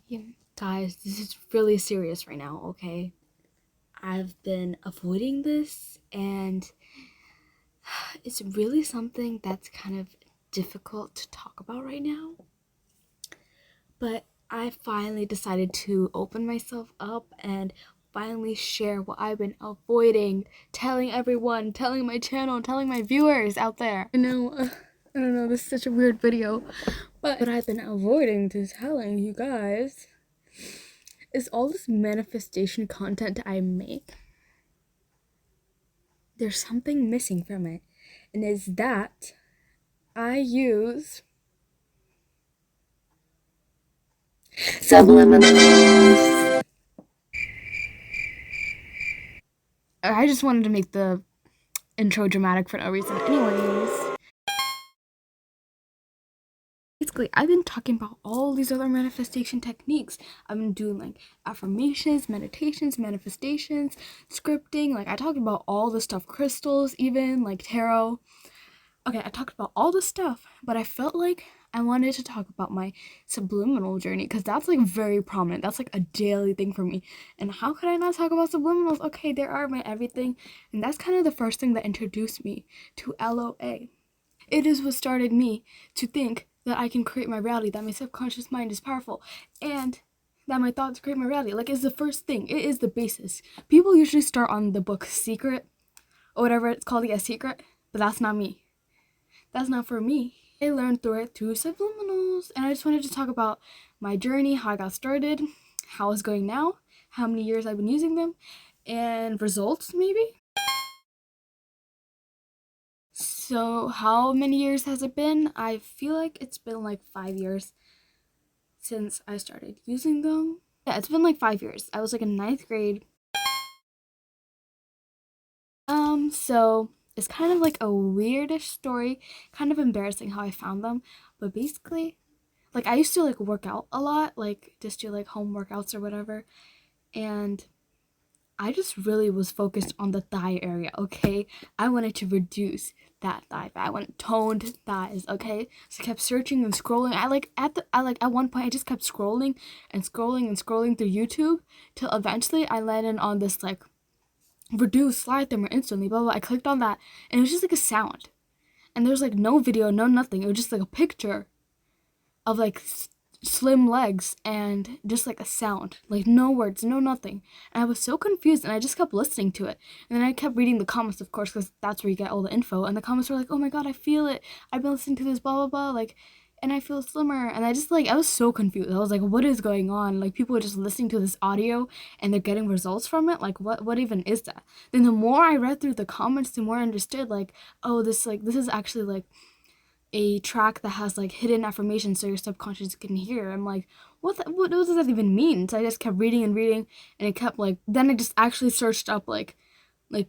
Yeah. Guys, this is really serious right now, okay? I've been avoiding this, and it's really something that's kind of difficult to talk about right now. But I finally decided to open myself up and finally share what I've been avoiding, telling everyone, telling my channel, telling my viewers out there. I don't know, this is such a weird video, but what I've been avoiding to telling you guys is all this manifestation content I make. There's something missing from it, and it's that I use subliminals. I just wanted to make the intro dramatic for no reason. Anyways, basically, I've been talking about all these other manifestation techniques. I've been doing like affirmations, meditations, manifestations, scripting. Like, I talked about all the stuff, crystals, even like tarot. Okay, I talked about all this stuff, but I felt like I wanted to talk about my subliminal journey because that's like very prominent. That's like a daily thing for me. And how could I not talk about subliminals? Okay, there are my everything. And that's kind of the first thing that introduced me to LOA. It is what started me to think that I can create my reality, that my subconscious mind is powerful, and that my thoughts create my reality. Like, it's the first thing, it is the basis. People usually start on the book Secret, or whatever it's called, yeah, Secret, but that's not me. That's not for me. I learned through it through subliminals, and I just wanted to talk about my journey, how I got started, how it's going now, how many years I've been using them, and results maybe. So how many years has it been? I feel like it's been like 5 years since I started using them. Yeah, it's been like 5 years. I was like in ninth grade. So it's kind of like a weirdish story, kind of embarrassing how I found them, but basically, like, I used to like work out a lot, like just do like home workouts or whatever, and I just really was focused on the thigh area, okay? I wanted to reduce that thigh fat. I wanted toned thighs, okay? So I kept searching and scrolling. I like at one point I just kept scrolling and scrolling and scrolling through YouTube till eventually I landed on this like reduce slide thermal instantly, blah, blah blah. I clicked on that and it was just like a sound. And there's like no video, no nothing. It was just like a picture of like slim legs and just like a sound, like no words, no nothing. And I was so confused and I just kept listening to it. And then I kept reading the comments, of course, because that's where you get all the info. And the comments were like, oh my god, I feel it. I've been listening to this, blah, blah, blah. Like, and I feel slimmer. And I just like, I was so confused. I was like, what is going on? Like, people are just listening to this audio and they're getting results from it. Like, what even is that? Then the more I read through the comments, the more I understood, like, oh, this is actually like a track that has like hidden affirmations so your subconscious can hear. I'm like, what does that even mean? So I just kept reading and reading, and it kept like, then I just actually searched up like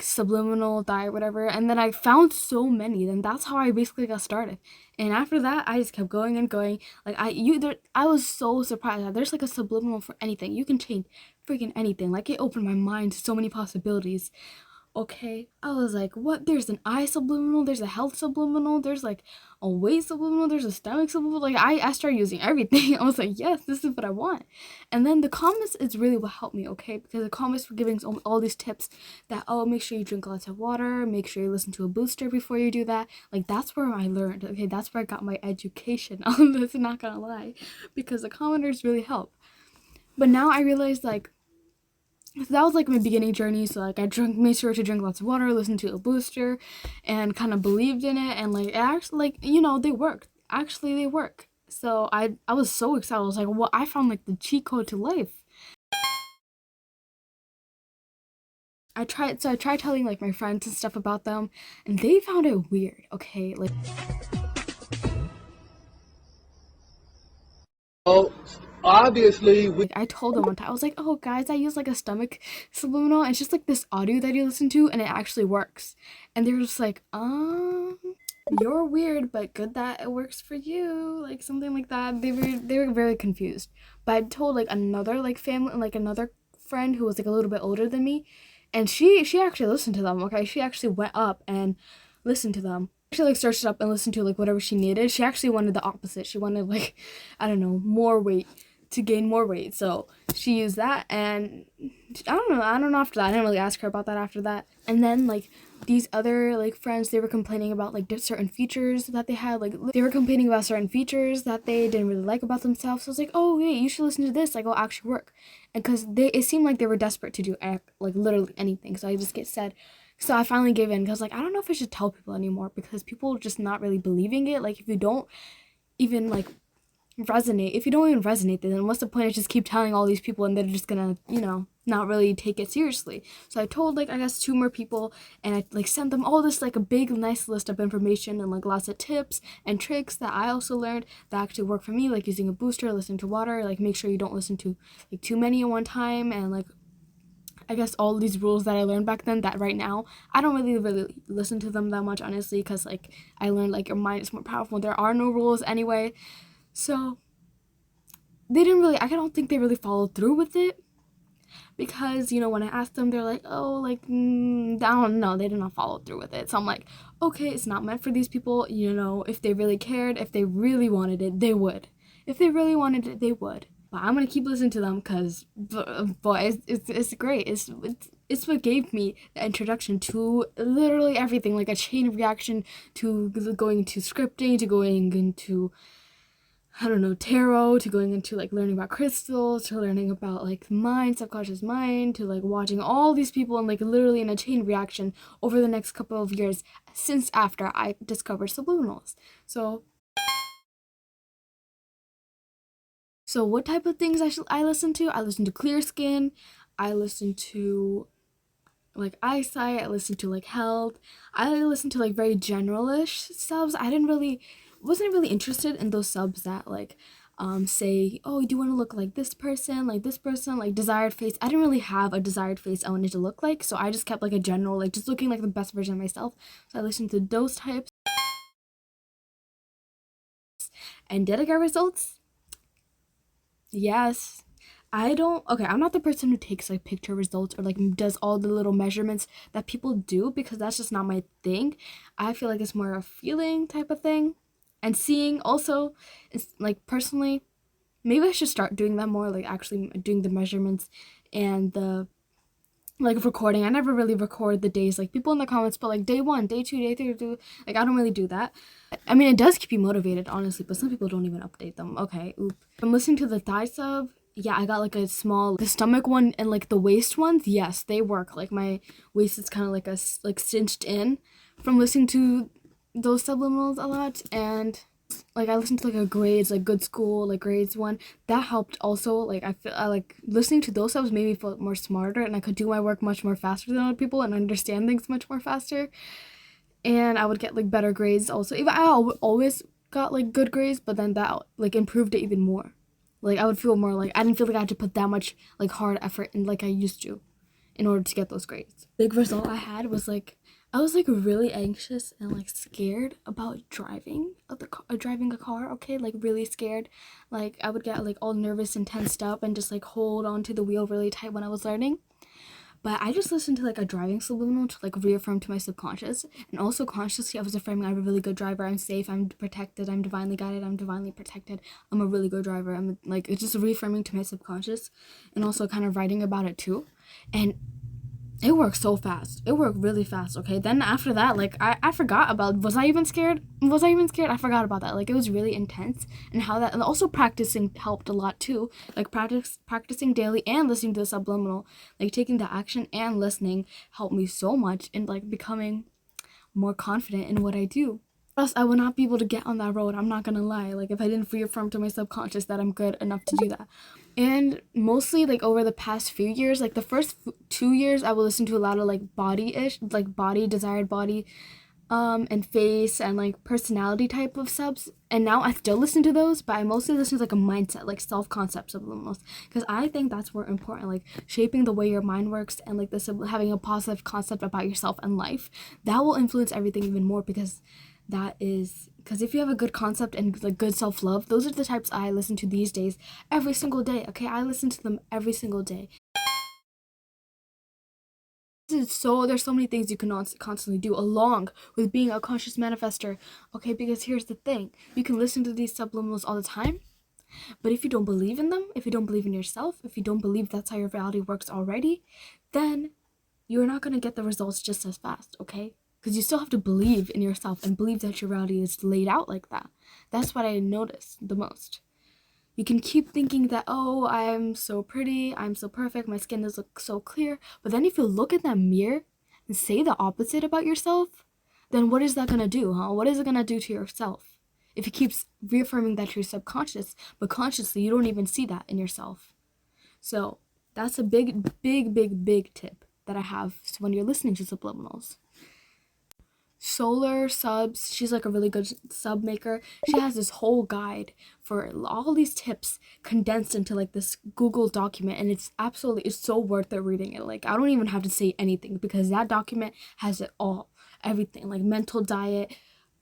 subliminal diet, whatever, and then I found so many. Then that's how I basically got started. And after that, I just kept going and going. Like, I was so surprised that there's like a subliminal for anything. You can change freaking anything. Like, it opened my mind to so many possibilities. Okay, I was like, what? There's an eye subliminal, there's a health subliminal, there's like a weight subliminal, there's a stomach subliminal. Like, I started using everything. I was like, yes, this is what I want. And then the comments is really what helped me, okay? Because the comments were giving all these tips that, oh, make sure you drink lots of water, make sure you listen to a booster before you do that. Like, that's where I learned, okay? That's where I got my education on this, not gonna lie. Because the commenters really help. But now I realize, like, so that was like my beginning journey. So like made sure to drink lots of water, listen to a booster, and kind of believed in it. And like, it actually, like, they work. Actually, they work. So I was so excited. I was like, well, I found like the cheat code to life. I tried telling like my friends and stuff about them, and they found it weird. Okay, like, Oh, obviously, we I told them one time, I was like, oh guys, I use like a stomach subliminal, and it's just like this audio that you listen to, and it actually works. And they were just like, you're weird, but good that it works for you, like something like that. They were very confused. But I told like another like family, like another friend who was like a little bit older than me, and she actually listened to them. Okay, she actually went up and listened to them. She like searched it up and listened to like whatever she needed. She actually wanted the opposite. She wanted like, I don't know, more weight. to gain more weight. So she used that, and I don't know after that. I didn't really ask her about that after that. And then like these other like friends, they were complaining about like certain features that they had. Like they were complaining about certain features that they didn't really like about themselves. So I was like, oh wait, you should listen to this. Like it'll actually work. And because it seemed like they were desperate to do like literally anything. So I just get said. So I finally gave in because like I don't know if I should tell people anymore because people are just not really believing it. Like if you don't even like resonate, if you don't even resonate, then what's the point of just keep telling all these people and they're just gonna, not really take it seriously. So I told like I guess 2 more people, and I like sent them all this like a big nice list of information and like lots of tips and tricks that I also learned that actually work for me, like using a booster, listening to water, like make sure you don't listen to like too many at one time, and like I guess all these rules that I learned back then that right now I don't really listen to them that much, honestly, because like I learned like your mind is more powerful. There are no rules anyway. So they didn't really, I don't think they really followed through with it because, when I asked them, they're like, oh, like, I don't know, they did not follow through with it. So I'm like, okay, it's not meant for these people. If they really cared, if they really wanted it, they would. If they really wanted it, they would. But I'm gonna keep listening to them because, boy, it's great. It's what gave me the introduction to literally everything, like a chain reaction to going into scripting, to going into I don't know, tarot, to going into like learning about crystals, to learning about like mind, subconscious mind, to like watching all these people and like literally in a chain reaction over the next couple of years since after I discovered subliminals. So what type of things I listen to? I listen to Clear Skin, I listen to like eyesight, I listen to like health, I listen to like very generalish subs. I didn't really wasn't really interested in those subs that like say, oh, do you want to look like this person, like desired face. I didn't really have a desired face I wanted to look like, so I just kept like a general, like just looking like the best version of myself. So I listened to those types. And did I get results? Yes. I'm not the person who takes like picture results or like does all the little measurements that people do because that's just not my thing. I feel like it's more a feeling type of thing. And seeing also, it's like personally, maybe I should start doing that more, like actually doing the measurements and the like recording. I never really record the days, like people in the comments, but like day 1, day 2, day 3, like I don't really do that. I mean, it does keep you motivated, honestly, but some people don't even update them. Okay, oop. I'm listening to the thigh sub. Yeah, I got like a small, the stomach one and like the waist ones. Yes, they work. Like my waist is kind of like like cinched in from listening to those subliminals a lot. And like I listened to like a grades, like good school, like grades one. That helped also. Like I like listening to those subs made me feel more smarter, and I could do my work much more faster than other people and understand things much more faster. And I would get like better grades also. Even I always got like good grades, but then that like improved it even more. Like I would feel more like I didn't feel like I had to put that much like hard effort in like I used to in order to get those grades. Big result I had was like I was like really anxious and like scared about driving a car. Okay, like really scared. Like I would get like all nervous and tensed up and just like hold onto the wheel really tight when I was learning. But I just listened to like a driving subliminal to like reaffirm to my subconscious, and also consciously I was affirming I'm a really good driver, I'm safe, I'm protected, I'm divinely guided, I'm divinely protected, I'm a really good driver. I'm like it's just reaffirming to my subconscious, and also kind of writing about it too. And it worked so fast. It worked really fast, okay? Then after that, like, I forgot about, was I even scared? Was I even scared? I forgot about that. Like, it was really intense. And how that, and also practicing helped a lot, too. Like, practicing daily and listening to the subliminal. Like, taking the action and listening helped me so much in, like, becoming more confident in what I do. Else I would not be able to get on that road. I'm not gonna lie. Like if I didn't reaffirm to my subconscious that I'm good enough to do that. And mostly like over the past few years, like the first 2 years, I would listen to a lot of like body-ish, like body, desired body, and face and like personality type of subs. And now I still listen to those, but I mostly listen to like a mindset, like self-concept subliminals, because I think that's more important, like shaping the way your mind works and like this having a positive concept about yourself and life. That will influence everything even more because if you have a good concept and like good self-love, those are the types I listen to these days every single day. Okay, I listen to them every single day. So there's so many things you can constantly do along with being a conscious manifester. Okay, because here's the thing, you can listen to these subliminals all the time, But if you don't believe in them, if you don't believe in yourself, if you don't believe that's how your reality works already, then you're not going to get the results just as fast, okay? Because you still have to believe in yourself and believe that your reality is laid out like that. That's what I notice the most. You can keep thinking that, oh, I'm so pretty, I'm so perfect, my skin does look so clear. But then if you look in that mirror and say the opposite about yourself, then what is that going to do, huh? What is it going to do to yourself? If it keeps reaffirming that you're subconscious, but consciously you don't even see that in yourself. So that's a big tip that I have when you're listening to subliminals. Solar Subs, she's like a really good sub maker. She has this whole guide for all these tips condensed into like this Google document, and it's so worth it reading it. Like, I don't even have to say anything because that document has it all, everything, like mental diet,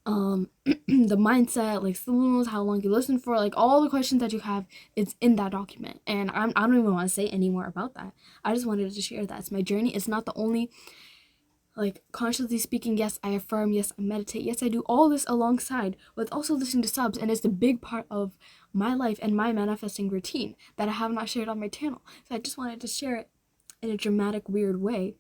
the mindset, like subliminals, how long you listen for, like all the questions that you have, it's in that document. And I don't even want to say any more about that. I just wanted to share that. It's my journey. It's not the only, like, consciously speaking, yes, I affirm, yes, I meditate, yes, I do all this alongside with also listening to subs, and it's a big part of my life and my manifesting routine that I have not shared on my channel. So I just wanted to share it in a dramatic, weird way.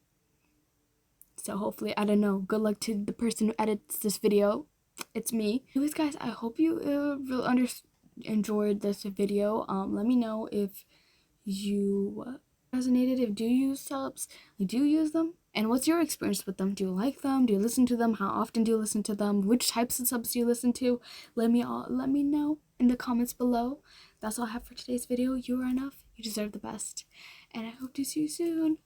So hopefully, I don't know, good luck to the person who edits this video. It's me. Anyways, guys, I hope you really enjoyed this video. Let me know if you resonated, if you use subs, like, do you use them? And what's your experience with them? Do you like them? Do you listen to them? How often do you listen to them? Which types of subs do you listen to? Let me know in the comments below. That's all I have for today's video. You are enough. You deserve the best. And I hope to see you soon.